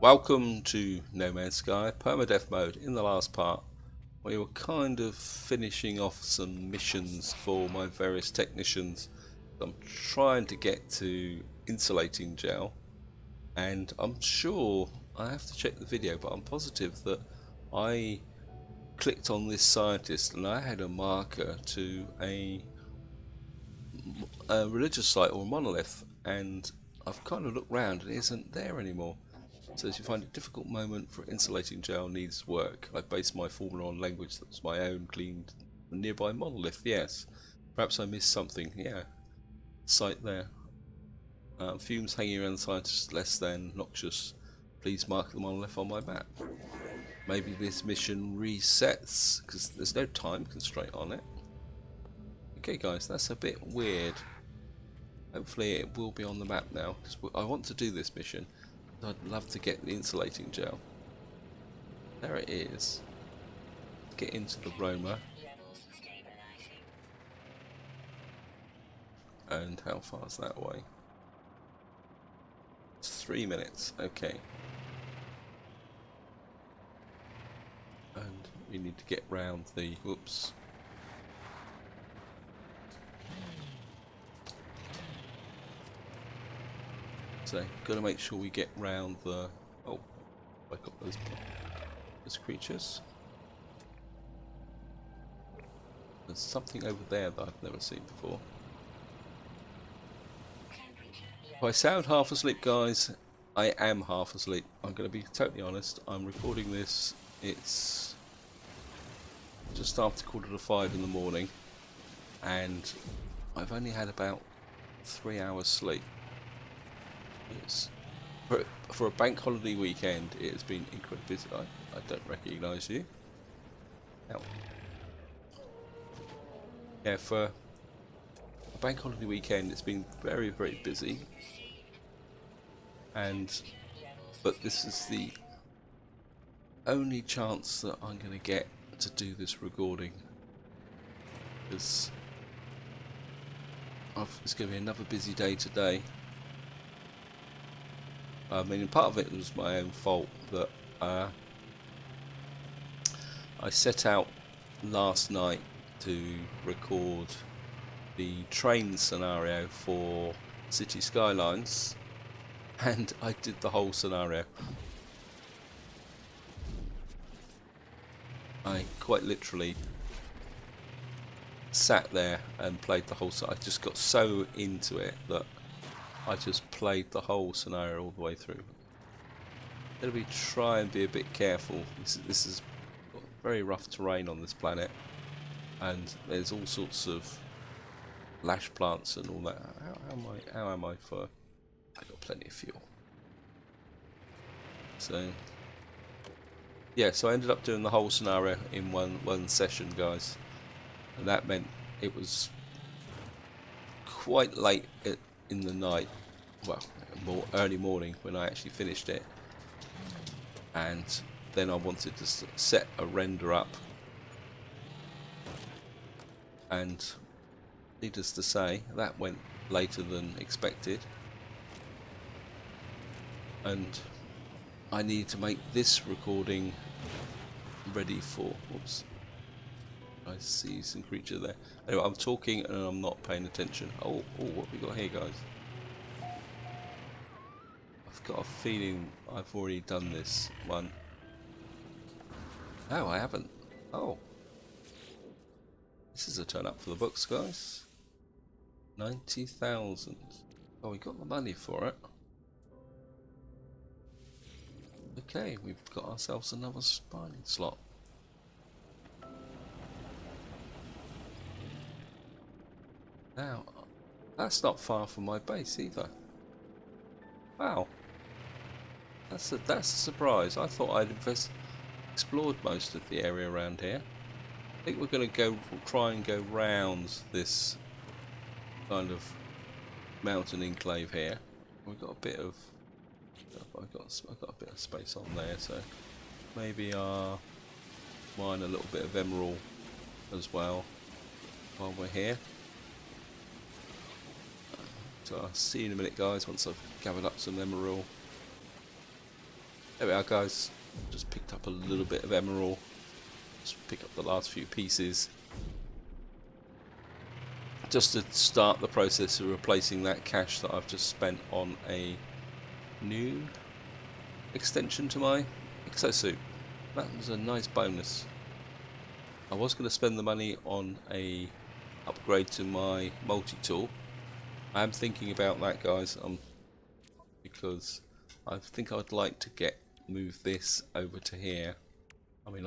Welcome to No Man's Sky permadeath mode. In the last part, we were kind of finishing off some missions for my various technicians. I'm trying to get to insulating gel, and I'm sure I have to check the video, but I'm positive that I clicked on this scientist and I had a marker to a religious site or a monolith, and I've kind of looked round and it isn't there anymore. So as you find a difficult moment for insulating gel needs work. I base my formula on language that was my own, cleaned a nearby monolith. Yes. Perhaps I missed something. Yeah. Site there. Fumes hanging around the site is less than noxious. Please mark the monolith on my map. Maybe this mission resets because there's no time constraint on it. Okay guys, that's a bit weird. Hopefully it will be on the map now because I want to do this mission. I'd love to get the insulating gel. There it is. Get into the Roma. And how far is that away? It's 3 minutes. Okay. And we need to get round the... Whoops. So, gotta make sure we get round the... Oh, I got those creatures. There's something over there that I've never seen before. If I sound half asleep, guys, I am half asleep. I'm going to be totally honest. I'm recording this. It's just after 4:45 in the morning, and I've only had about 3 hours sleep. It's for a bank holiday weekend. It has been incredibly busy. I don't recognise you. Ow. Yeah, for a bank holiday weekend, it's been very, very busy. But this is the only chance that I'm going to get to do this recording, because it's going to be another busy day today. I mean, part of it was my own fault that I set out last night to record the train scenario for City Skylines, and I did the whole scenario. I quite literally sat there and played the whole. I just got so into it that I just played the whole scenario all the way through. Gotta try and be a bit careful. This is very rough terrain on this planet, and there's all sorts of lash plants and all that. How am I for? I got plenty of fuel. So yeah, so I ended up doing the whole scenario in one session, guys, and that meant it was quite late in the night, well, more early morning when I actually finished it, and then I wanted to set a render up, and needless to say, that went later than expected, and I need to make this recording ready for... Whoops. I see some creature there. Anyway, I'm talking and I'm not paying attention. Oh, what have we got here, guys? I've got a feeling I've already done this one. No, I haven't. Oh. This is a turn up for the books, guys. 90,000. Oh, we got the money for it. Okay, we've got ourselves another mining slot. Now, that's not far from my base either. Wow, that's a surprise. I thought I'd explored most of the area around here. I think we're going to try and go round this kind of mountain enclave here. We've got a bit of... I've got a bit of space on there, so maybe mine a little bit of emerald as well while we're here. So I'll see you in a minute, guys, once I've gathered up some emerald. There we are, guys. Just picked up a little bit of emerald. Just pick up the last few pieces. Just to start the process of replacing that cash that I've just spent on a new extension to my exosuit. That was a nice bonus. I was going to spend the money on a upgrade to my multi-tool. I am thinking about that, guys, because I think I'd like to move this over to here. I mean,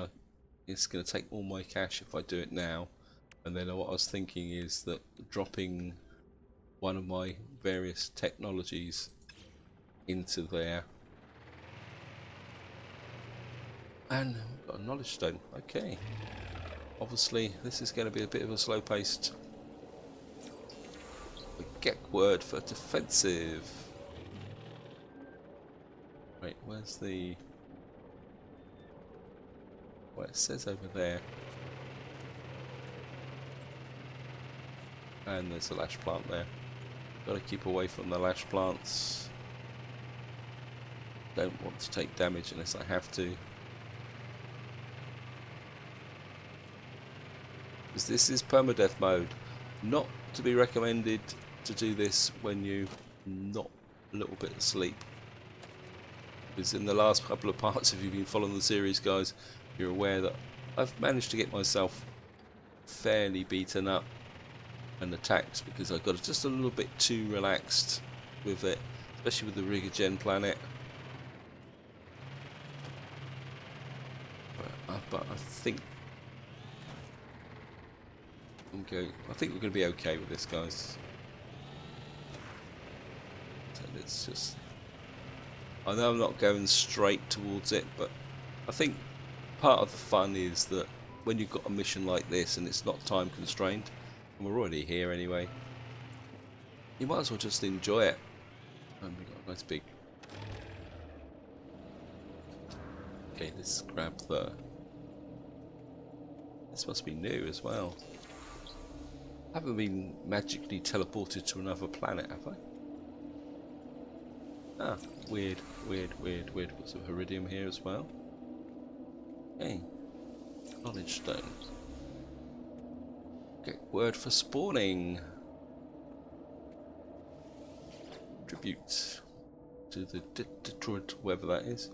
it's going to take all my cash if I do it now, and then what I was thinking is that dropping one of my various technologies into there. And we've got a knowledge stone. Okay. Obviously, this is going to be a bit of a slow-paced. The Gek word for defensive. Wait, where's the? Well, it says over there. And there's a lash plant there. Got to keep away from the lash plants. Don't want to take damage unless I have to. Because this is permadeath mode. Not to be recommended to do this when you're not a little bit asleep. Because in the last couple of parts, if you've been following the series, guys, you're aware that I've managed to get myself fairly beaten up and attacked because I got just a little bit too relaxed with it, especially with the Rigogen planet. But I think I think we're going to be okay with this, guys. So let's just. I know I'm not going straight towards it, but I think part of the fun is that when you've got a mission like this and it's not time constrained, and we're already here anyway, you might as well just enjoy it. And we've got a nice big. Okay, let's grab the. This must be new as well. I haven't been magically teleported to another planet, have I? Ah, weird. Got some Iridium here as well. Hey, knowledge stone. Okay, word for spawning. Tribute to the Detroit, whoever that is.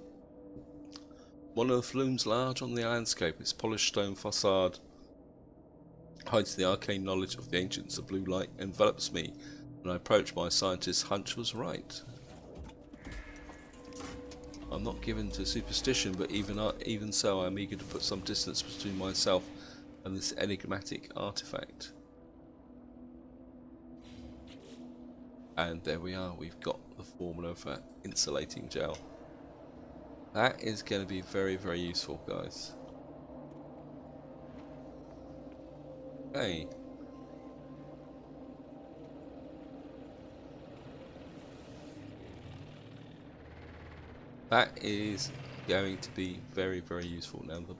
Monolith looms large on the landscape. Its polished stone facade hides the arcane knowledge of the ancients. The blue light envelops me. When I approach, my scientist's hunch was right. I'm not given to superstition, but even so, I'm eager to put some distance between myself and this enigmatic artifact. And there we are. We've got the formula for insulating gel. That is going to be very, very useful, guys. Okay. That is going to be very, very useful. Now the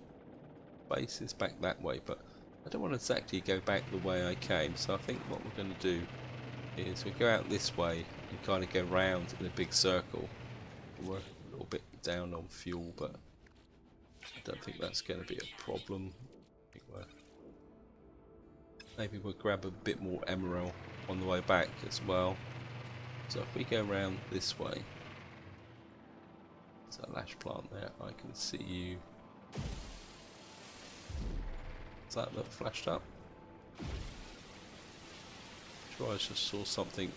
base is back that way, but I don't want to exactly go back the way I came, so I think what we're going to do is we go out this way and kind of go round in a big circle. We're a little bit down on fuel, but I don't think that's going to be a problem. I think maybe we'll grab a bit more emerald on the way back as well. So if we go around this way, there's a lash plant there. I can see you. Does that look flashed up? Sure, I just saw something.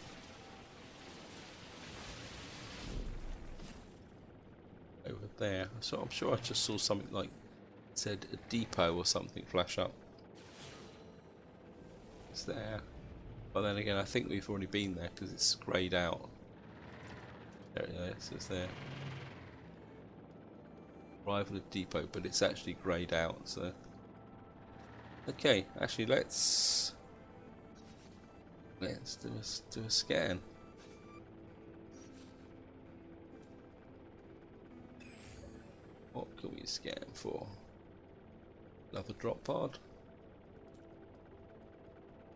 Over there. So I'm sure I just saw something like it said a depot or something flash up. It's there. But then again, I think we've already been there because it's greyed out. There it is, it's there. Arrival at depot, but it's actually greyed out, so. Okay, actually let's do a scan. What can we scan for? Another drop pod?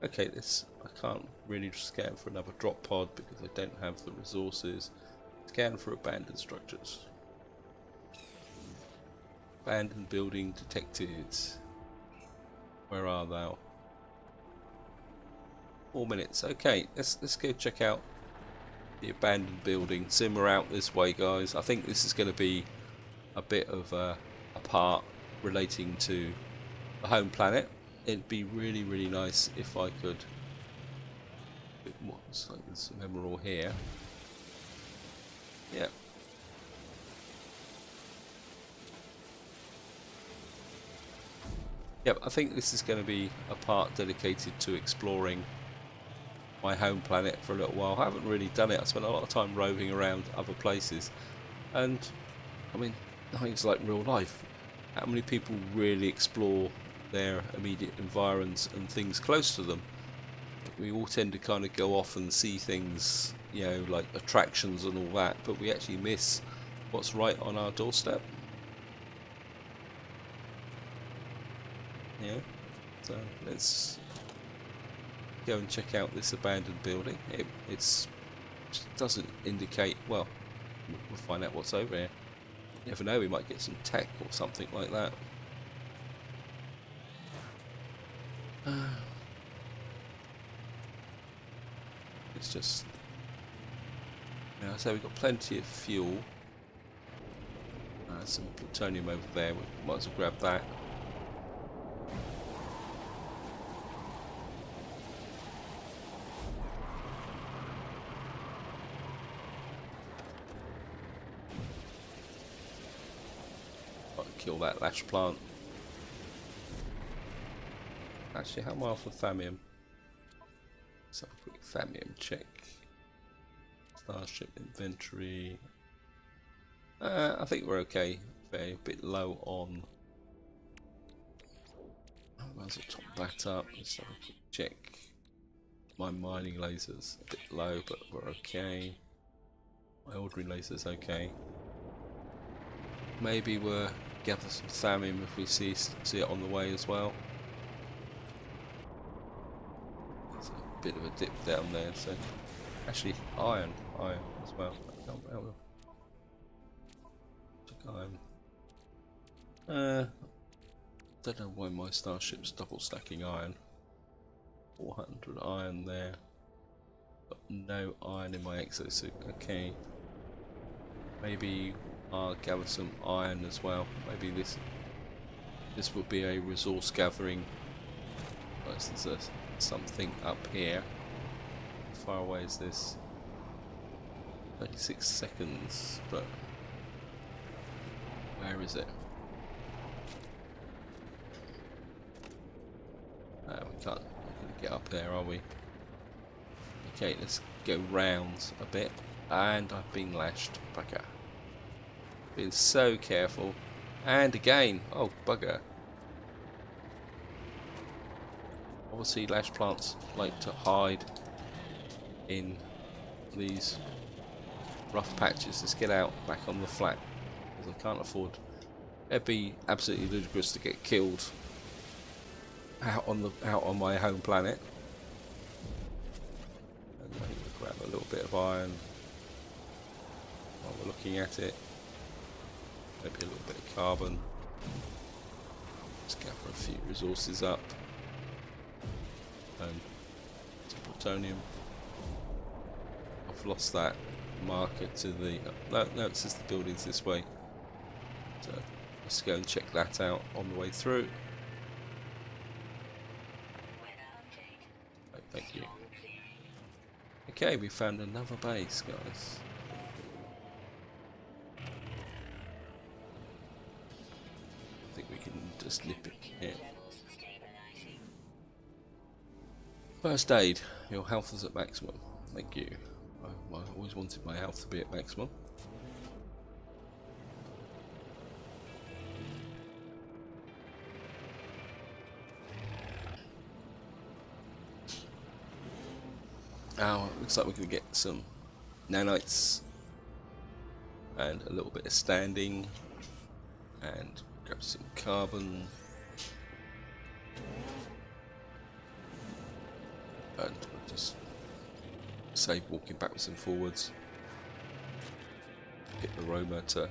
Okay, I can't really scan for another drop pod because I don't have the resources. Scan for abandoned structures. Abandoned building detected. Where are thou? 4 minutes. Okay, let's go check out the abandoned building. Simmer out this way, guys. I think this is going to be a bit of a part relating to the home planet. It'd be really nice if I could. What's like this emerald here? Yeah. Yep, I think this is going to be a part dedicated to exploring my home planet for a little while. I haven't really done it. I spent a lot of time roving around other places, and I mean, I think it's like real life. How many people really explore their immediate environs and things close to them? We all tend to kind of go off and see things, you know, like attractions and all that, but we actually miss what's right on our doorstep. Yeah, so let's go and check out this abandoned building. It doesn't indicate. Well, we'll find out what's over here. You never know, we might get some tech or something like that. It's just, yeah, so we've got plenty of fuel. Some plutonium over there. We might as well grab that. Kill that lash plant. Actually, how am I off with Thamium? Let's have a quick Thamium check. Starship inventory. I think we're okay. Very a bit low on. I might as well top that up. Let's have a quick check. My mining lasers a bit low, but we're okay. My ordinary lasers okay. Maybe we'll gather some Thamium if we see it on the way as well. There's a bit of a dip down there, so actually iron as well. Iron. Don't know why my starship's double stacking iron. 400 iron there. Got no iron in my exosuit. Okay. Maybe I'll gather some iron as well. Maybe this will be a resource gathering. There's something up here. How far away is this? 36 seconds, but where is it? We can't get up there, are we? Okay, let's go round a bit. And I've been lashed. Bugger. Been so careful. And again. Oh, bugger. Obviously, lash plants like to hide in these rough patches. Let's get out back on the flat, because I can't afford. It'd be absolutely ludicrous to get killed out on my home planet. And I think we'll grab a little bit of iron while we're looking at it. Maybe a little bit of carbon. Let's gather a few resources up. And some plutonium. I've lost that marker to the. No, it says the building's this way. So let's go and check that out on the way through. Right, thank you. Okay, we found another base, guys. I think we can just nip it here. First aid. Your health is at maximum. Thank you. I always wanted my health to be at maximum. Oh, looks like we're going to get some nanites and a little bit of standing, and grab some carbon, and we'll just save walking backwards and forwards. Get the Roma to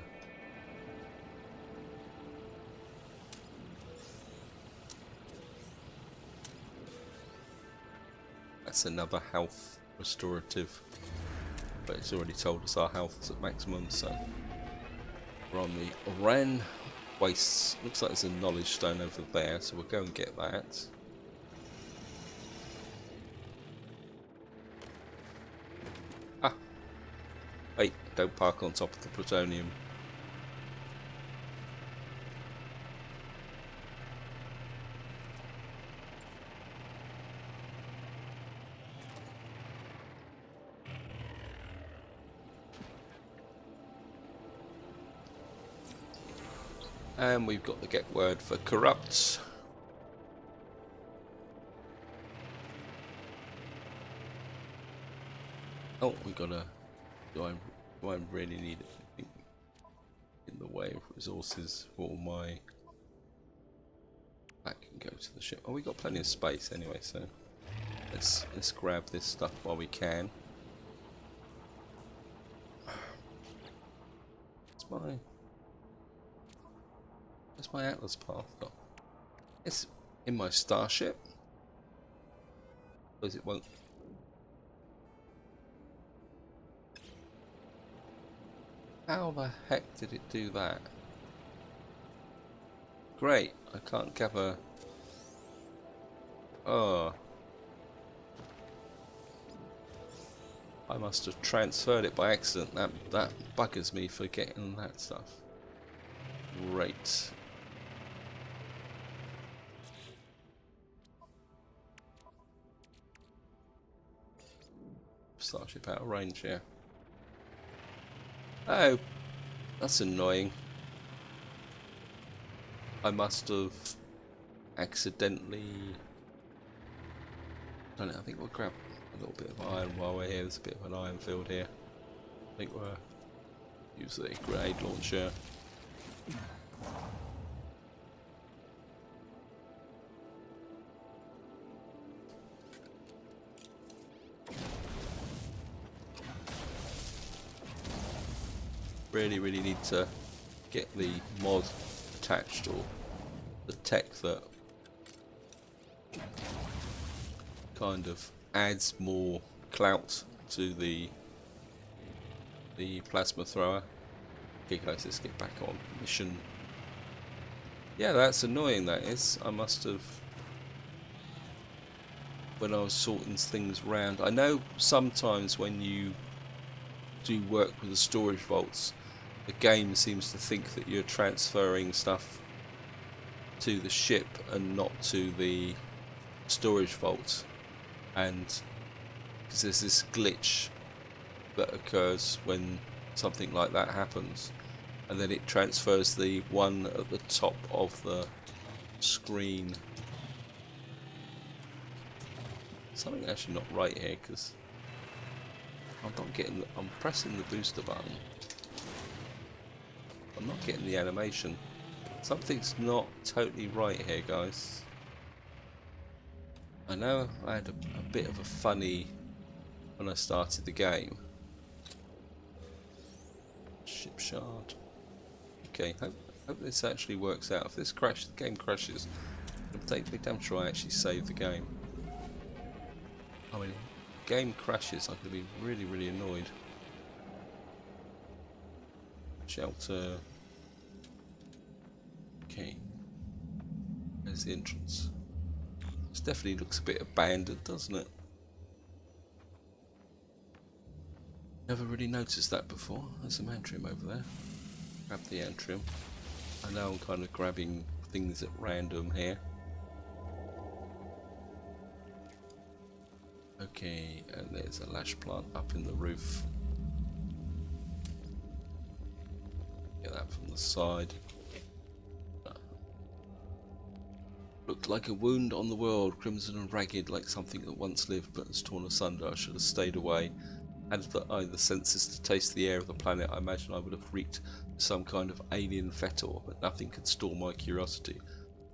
that's another health restorative. But it's already told us our health is at maximum, so we're on the Oran Wastes. Looks like there's a knowledge stone over there, so we'll go and get that. Ah! Wait, don't park on top of the plutonium. And we've got the get word for corrupt. Oh, we gotta. Do I really need anything in the way of resources for my? That can go to the ship. Oh, we got plenty of space anyway, so let's grab this stuff while we can. Where's my Atlas path gone? It's in my starship. Because it won't. How the heck did it do that? Great, I can't gather. Oh. I must have transferred it by accident. That buggers me for getting that stuff. Great. Starship out of range here. Oh, that's annoying. I must have accidentally done it. I think we'll grab a little bit of iron while we're here. There's a bit of an iron field here. I think we'll use the grenade launcher. Really need to get the mod attached, or the tech that kind of adds more clout to the plasma thrower. Okay guys, let's get back on mission. Yeah, that's annoying, that is. I must have, when I was sorting things around. I know sometimes when you do work with the storage vaults, the game seems to think that you're transferring stuff to the ship and not to the storage vault, and because there's this glitch that occurs when something like that happens, and then it transfers the one at the top of the screen. Something actually not right here, because I'm pressing the booster button. I'm not getting the animation. Something's not totally right here, guys. I know I had a bit of a funny when I started the game. Ship shard. Okay, hope this actually works out. If the game crashes, it'll take me damn sure I actually save the game. I mean, game crashes, I'm going to be really annoyed. Shelter. Okay. There's the entrance. This definitely looks a bit abandoned, doesn't it? Never really noticed that before. There's some antrium over there. Grab the antrium. I know I'm kind of grabbing things at random here. Okay, and there's a lash plant up in the roof. Get that from the side. Looked like a wound on the world, crimson and ragged, like something that once lived but has torn asunder. I should have stayed away. Had I the senses to taste the air of the planet, I imagine I would have reeked some kind of alien fetor, but nothing could stall my curiosity.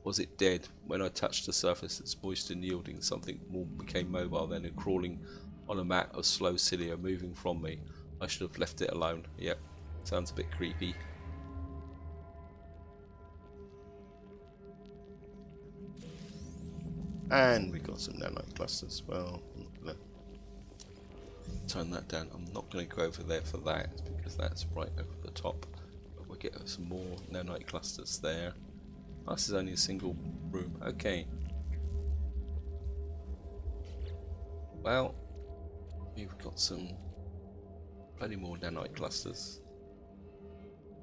Was it dead? When I touched the surface that's moist and yielding, something more became mobile then and crawling on a mat of slow cilia moving from me. I should have left it alone. Yep, sounds a bit creepy. And we got some nanite clusters as well. I'm not gonna turn that down. I'm not going to go over there for that because that's right over the top. But we'll get some more nanite clusters there. Oh, this is only a single room. Okay. Well, we've got plenty more nanite clusters.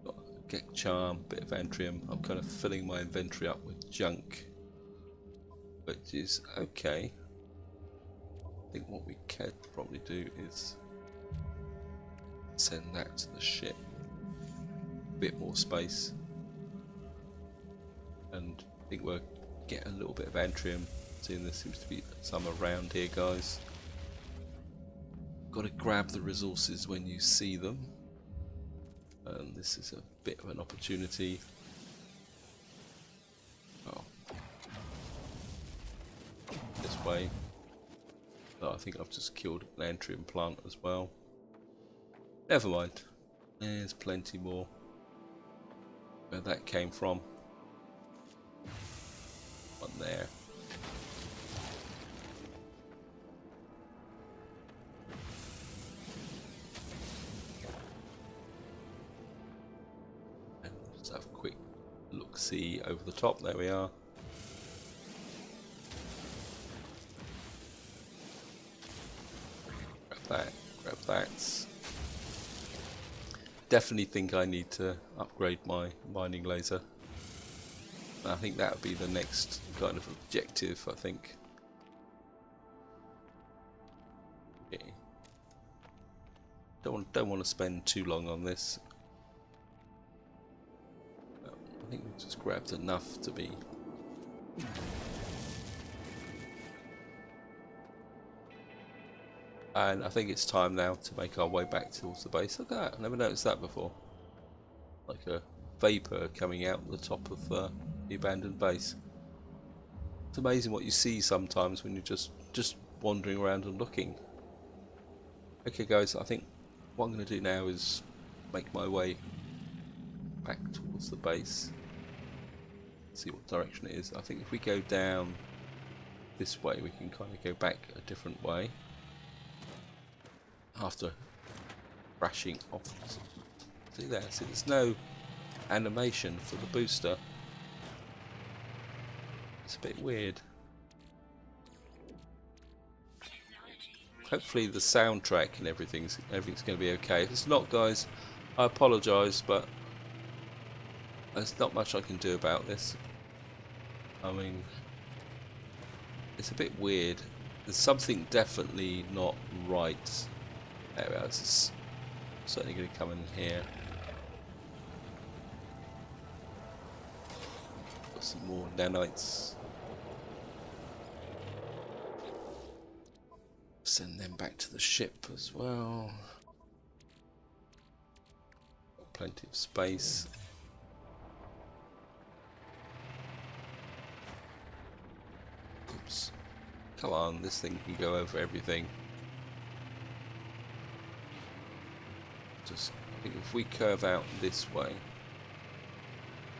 Got a Gek Charm, bit of Antrium. I'm kind of filling my inventory up with junk, which is okay. I think what we could probably do is send that to the ship. A bit more space. And I think we'll get a little bit of Antrium, seeing there seems to be some around here, guys. Got to grab the resources when you see them. And this is a bit of an opportunity. Oh. This way. Oh, I think I've just killed an Antrium plant as well. Never mind. There's plenty more. Where that came from. One there. And just have a quick look-see over the top. There we are. Grab that. Definitely think I need to upgrade my mining laser. I think that would be the next kind of objective, I think. Okay. Don't want to spend too long on this. I think we just grabbed enough to be. And I think it's time now to make our way back towards the base. Look at that, I never noticed that before. Like a vapour coming out the top of the abandoned base. It's amazing what you see sometimes when you're just wandering around and looking. Okay guys, I think what I'm going to do now is make my way back towards the base. See what direction it is. I think if we go down this way we can kind of go back a different way. After crashing off. See there, see there's no animation for the booster. It's a bit weird. Hopefully the soundtrack and everything's going to be okay. If it's not, guys, I apologise, but there's not much I can do about this. I mean, it's a bit weird. There's something definitely not right. There we are. This is certainly going to come in here. Got some more nanites. Send them back to the ship as well. Got plenty of space. Oops. Come on, this thing can go over everything. I think if we curve out this way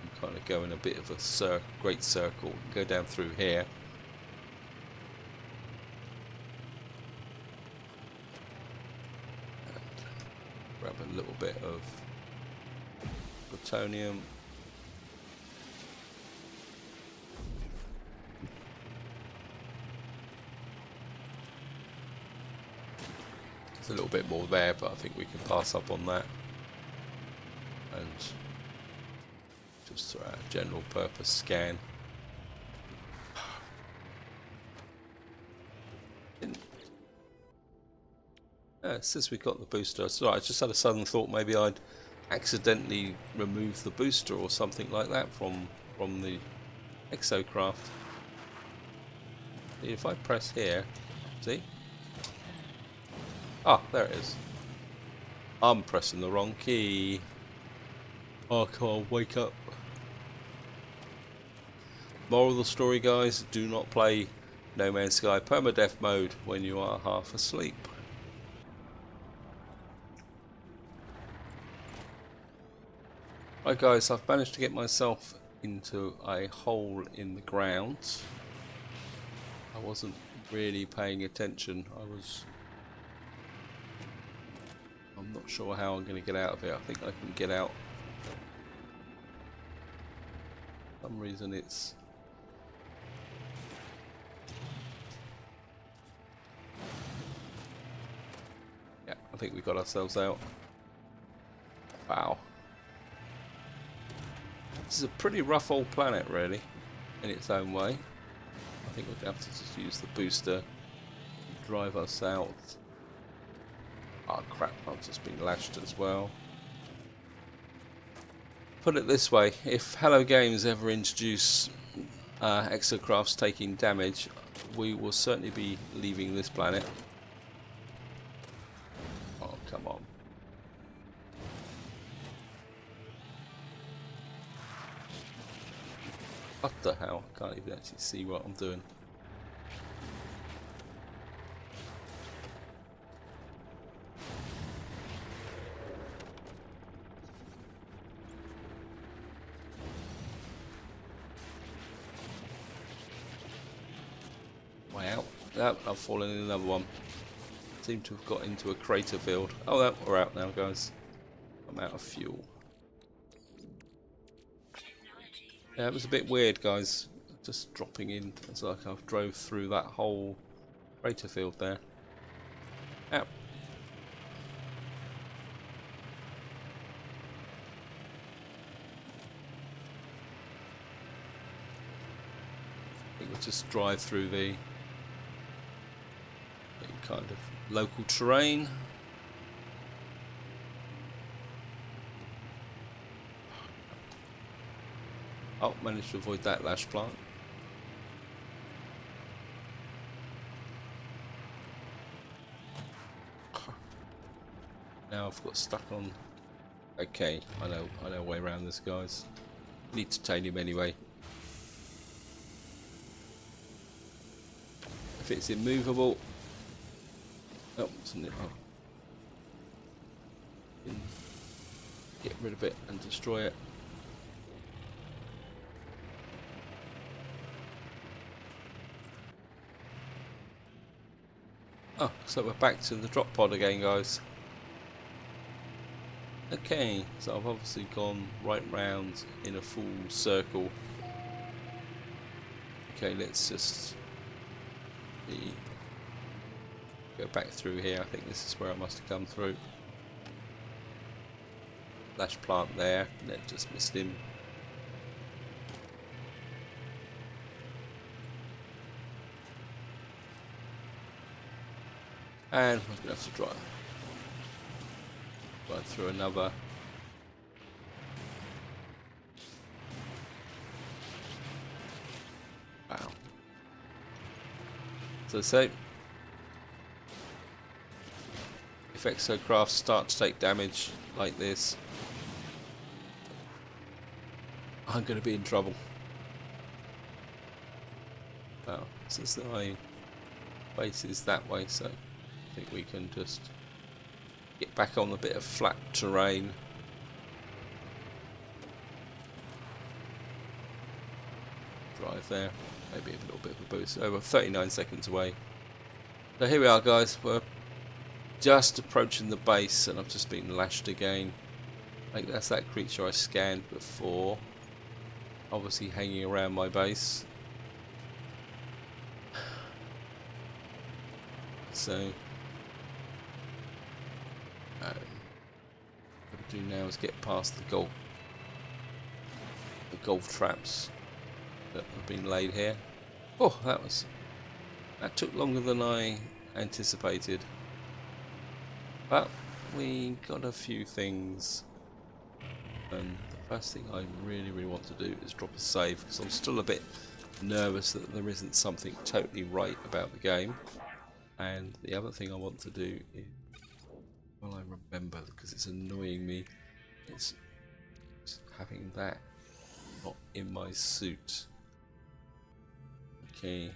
and kind of go in a bit of a great circle, go down through here. And grab a little bit of plutonium. A little bit more there, but I think we can pass up on that and just throw out a general purpose scan. It says we got the booster. So I just had a sudden thought maybe I'd accidentally remove the booster or something like that from the exocraft. If I press here, see? Ah, there it is. I'm pressing the wrong key. Oh, come on, wake up. Moral of the story, guys, do not play No Man's Sky permadeath mode when you are half asleep. Right guys, I've managed to get myself into a hole in the ground. I wasn't really paying attention. I was I'm not sure how I'm going to get out of it. I think I can get out. For some reason it's... Yeah, I think we got ourselves out. Wow. This is a pretty rough old planet, really, in its own way. I think we're going to have to just use the booster to drive us out. Oh crap, I've just been lashed as well. Put it this way, if Hello Games ever introduce exocrafts taking damage, we will certainly be leaving this planet. Oh, come on. What the hell? I can't even actually see what I'm doing. Way out. Yep, I've fallen in another one. Seem to have got into a crater field. Oh, no, we're out now, guys. I'm out of fuel. Yeah, it was a bit weird, guys. Just dropping in. It's like I've drove through that whole crater field there. Out. I think we'll just drive through the kind of local terrain. Oh, managed to avoid that lash plant. Now I've got stuck on. Okay, I know a way around this, guys. Need titanium anyway. If it's immovable. Oh, something. Oh. Get rid of it and destroy it. Oh, so we're back to the drop pod again, guys. Okay, so I've obviously gone right round in a full circle. Okay, let's just go back through here. I think this is where I must have come through. Lash plant there, that just missed him. And we're going to have to drive through another. Wow. So say if exocrafts start to take damage like this, I'm going to be in trouble. Well, since my base is that way, so I think we can just get back on a bit of flat terrain. Drive there, maybe a little bit of a boost. Oh, we're 39 seconds away. So here we are, guys. We're just approaching the base, and I've just been lashed again. I think that's that creature I scanned before. Obviously hanging around my base. So what I do now is get past the golf traps that have been laid here. Oh, that took longer than I anticipated, but we got a few things, and the first thing I really want to do is drop a save, because I'm still a bit nervous that there isn't something totally right about the game. And the other thing I want to do is, well, I remember, because it's annoying me, it's having that not in my suit. Okay,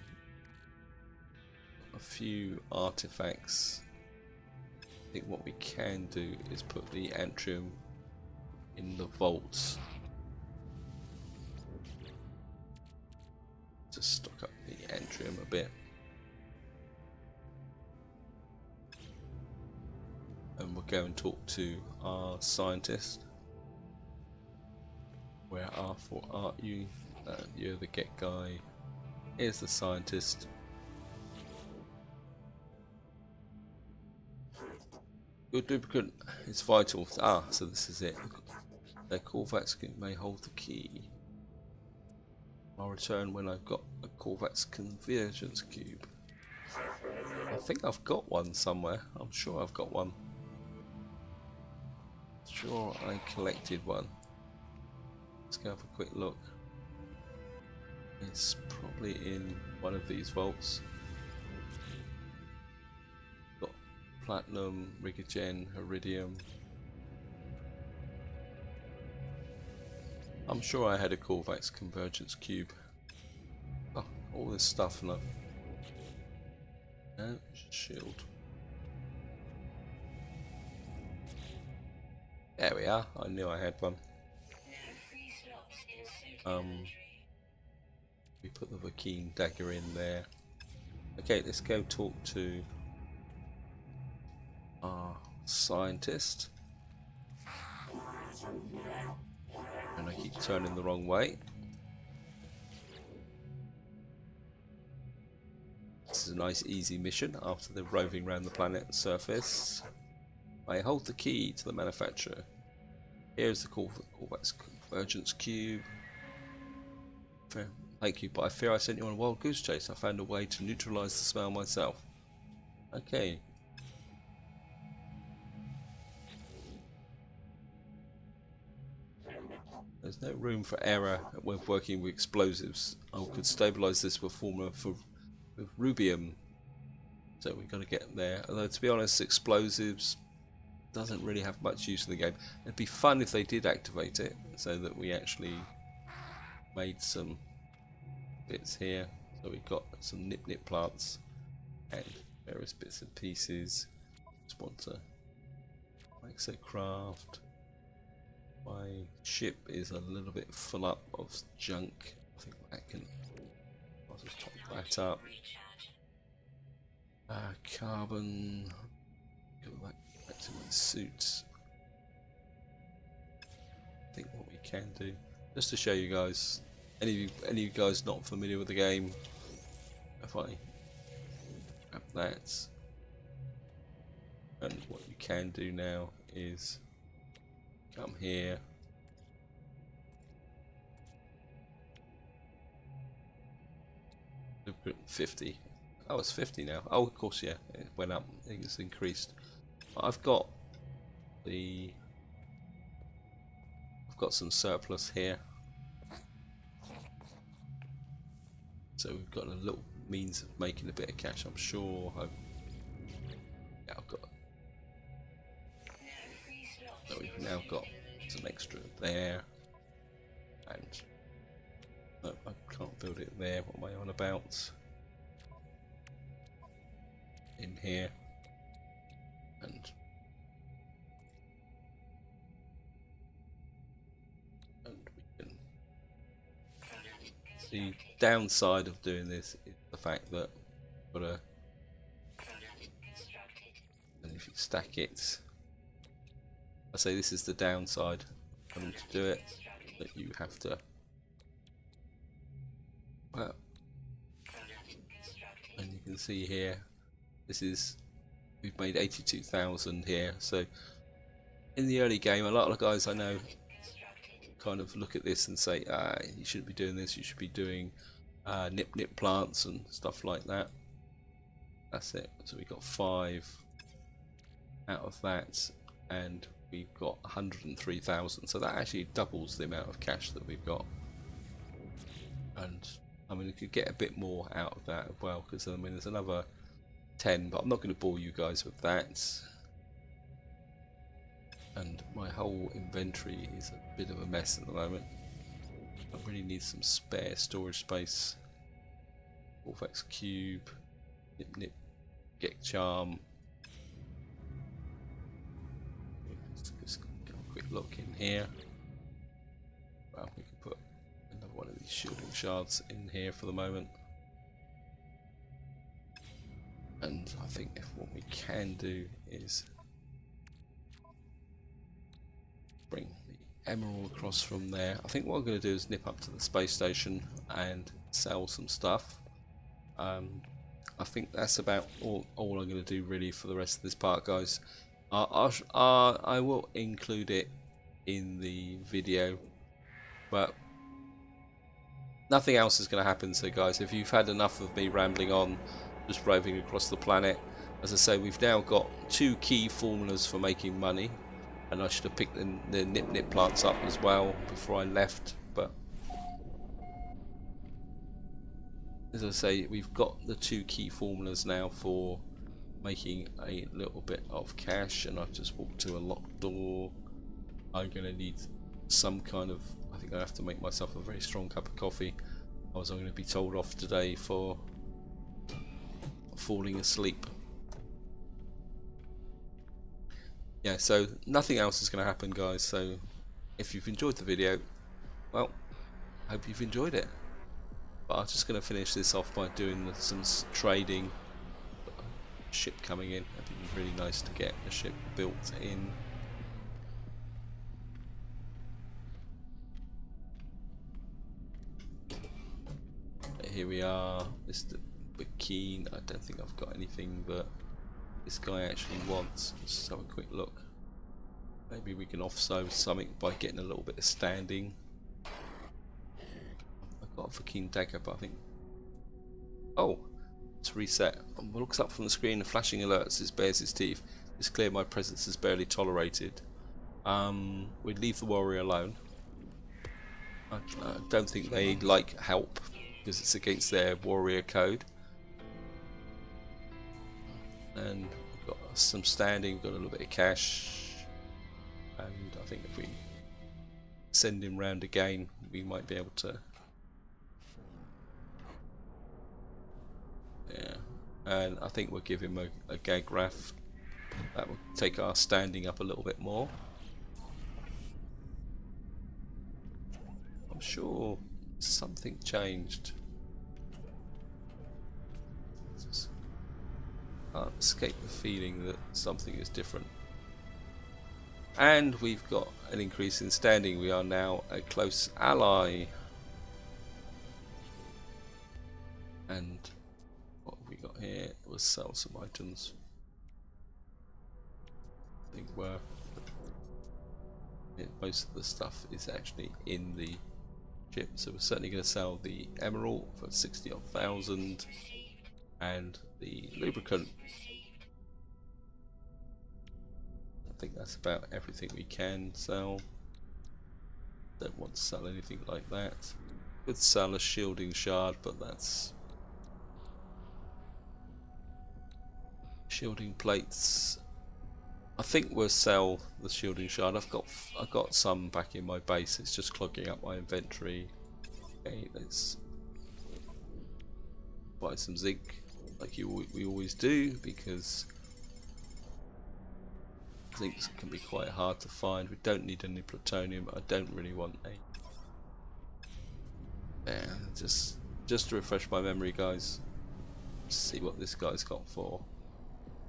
a few artifacts. I think what we can do is put the Antrium in the vaults. Just stock up the Antrium a bit. And we're we'll go and talk to our scientist. Where are you? You're the get guy. Here's the scientist. Your duplicate is vital. Ah, so this is it. The Korvax may hold the key. I'll return when I've got a Korvax convergence cube. I think I've got one somewhere. I'm sure I've got one. Sure, I collected one. Let's go have a quick look. It's probably in one of these vaults. Got platinum, rigogen, iridium. I'm sure I had a Korvax convergence cube. Oh, all this stuff and no shield. There we are. I knew I had one. We put the Vakeen dagger in there. Okay, let's go talk to our scientist. And I keep turning the wrong way. This is a nice easy mission after the roving around the planet's surface. I hold the key to the manufacturer. Here's the Korvax convergence cube. Thank you, but I fear I sent you on a wild goose chase. I found a way to neutralize the smell myself. Okay. There's no room for error when working with explosives. I could stabilize this with formula with rubium. So we've got to get there. Although to be honest, explosives doesn't really have much use in the game. It'd be fun if they did activate it so that we actually made some bits here. So we've got some nip plants and various bits and pieces. Just want to exocraft. My ship is a little bit full up of junk. I think that can. I'll just top that up. Carbon. Go back to my suits. I think what we can do, just to show you guys, any of you guys not familiar with the game, if I grab that, and what you can do now is come here. 50. Oh, it's 50 now. Oh, of course, yeah, it went up. It's increased. I've got some surplus here, so we've got a little means of making a bit of cash. I'm sure. Yeah, I've got. So we've now got some extra there, and no, I can't build it there. What am I on about? In here, and we can. The downside of doing this is the fact that you've got and if you stack it, I say this is the downside of having to do it, that you have to. Well, and you can see here, this is, we've made 82,000 here. So in the early game, a lot of the guys I know kind of look at this and say, you shouldn't be doing this, you should be doing nip plants and stuff like that. That's it. So we got 5 out of that, and we've got 103,000. So that actually doubles the amount of cash that we've got. And I mean, we could get a bit more out of that as well, because I mean, there's another 10, but I'm not going to bore you guys with that. And my whole inventory is a bit of a mess at the moment. I really need some spare storage space. Korvax cube, nip, get charm. Just get a quick look in here. Well, we can put another one of these shielding shards in here for the moment. And I think if what we can do is bring the emerald across from there. I think what I'm going to do is nip up to the space station and sell some stuff. I think that's about all I'm going to do really for the rest of this part, guys. I will include it in the video, but nothing else is going to happen. So guys, if you've had enough of me rambling on, just roving across the planet, as I say, we've now got 2 key formulas for making money, and I should have picked the nip plants up as well before I left, but as I say, we've got the 2 key formulas now for making a little bit of cash. And I've just walked to a locked door. I'm going to need some kind of, I think I have to make myself a very strong cup of coffee, or else I'm going to be told off today for falling asleep. Yeah, so nothing else is going to happen, guys. So if you've enjoyed the video, well, I hope you've enjoyed it. But I'm just going to finish this off by doing some trading. Ship coming in. I think it'd be really nice to get a ship built in. Here we are, Mr. Bikeen. I don't think I've got anything that this guy actually wants. Let's just have a quick look. Maybe we can offload something by getting a little bit of standing. I've got a Bikeen dagger, but I think... Oh! Let's reset. Looks up from the screen, the flashing alerts, it bares its teeth. It's clear my presence is barely tolerated. We'd leave the warrior alone. I don't think they like help, because it's against their warrior code. And we've got some standing, we've got a little bit of cash, and I think if we send him round again, we might be able to. Yeah, and I think we'll give him a gag raft. That will take our standing up a little bit more. I'm sure something changed. Just can't escape the feeling that something is different. And we've got an increase in standing. We are now a close ally. And what have we got here? We'll sell some items. I think most of the stuff is actually in the ship, so we're certainly going to sell the emerald for 60,000 and the lubricant. I think that's about everything we can sell. Don't want to sell anything like that. Could sell a shielding shard, but that's shielding plates. I think we'll sell the shielding shard. I've got some back in my base. It's just clogging up my inventory. Okay, let's buy some zinc, like we always do, because zinc can be quite hard to find. We don't need any plutonium. I don't really want a. Yeah, just to refresh my memory, guys. Let's see what this guy's got for.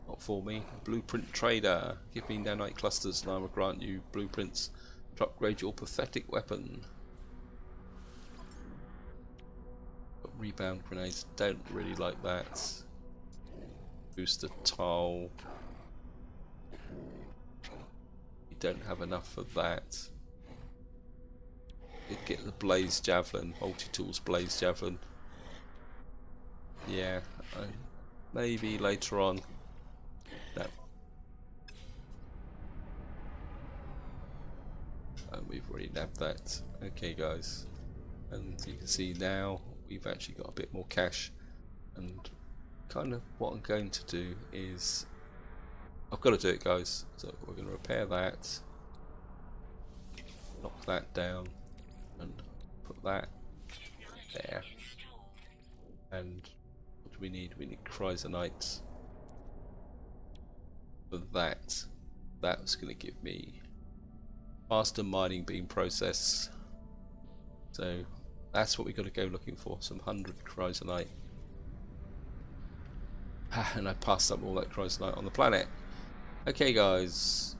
Not for me. Blueprint trader. Give me nanite clusters and I will grant you blueprints to upgrade your pathetic weapon. But rebound grenades, don't really like that. Booster tile. You don't have enough of that. You'd get the blaze javelin, multi-tools blaze javelin. Yeah, maybe later on. No. And we've already nabbed that. Okay, guys. And you can see now we've actually got a bit more cash. And kind of what I'm going to do is, I've got to do it, guys. So we're going to repair that, knock that down, and put that there. And what do we need? We need chrysonite. For that, that's going to give me faster mining being processed. So that's what we've got to go looking for, some 100 chrysonite. And I passed up all that chrysonite on the planet. Okay, guys,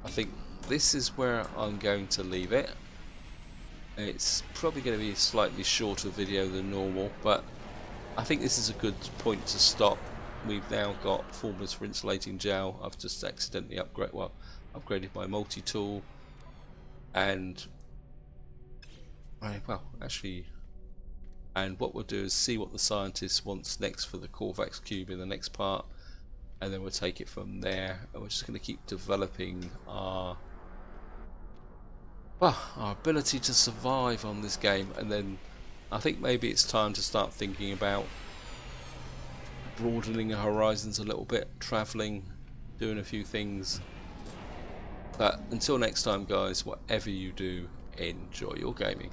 I think this is where I'm going to leave it. It's probably going to be a slightly shorter video than normal, but I think this is a good point to stop. We've now got formulas for insulating gel. I've just accidentally upgraded my multi-tool, and and what we'll do is see what the scientist wants next for the Corvax cube in the next part, and then we'll take it from there. And we're just going to keep developing our ability to survive on this game, and then I think maybe it's time to start thinking about broadening our horizons a little bit, travelling, doing a few things. But until next time guys, whatever you do, enjoy your gaming.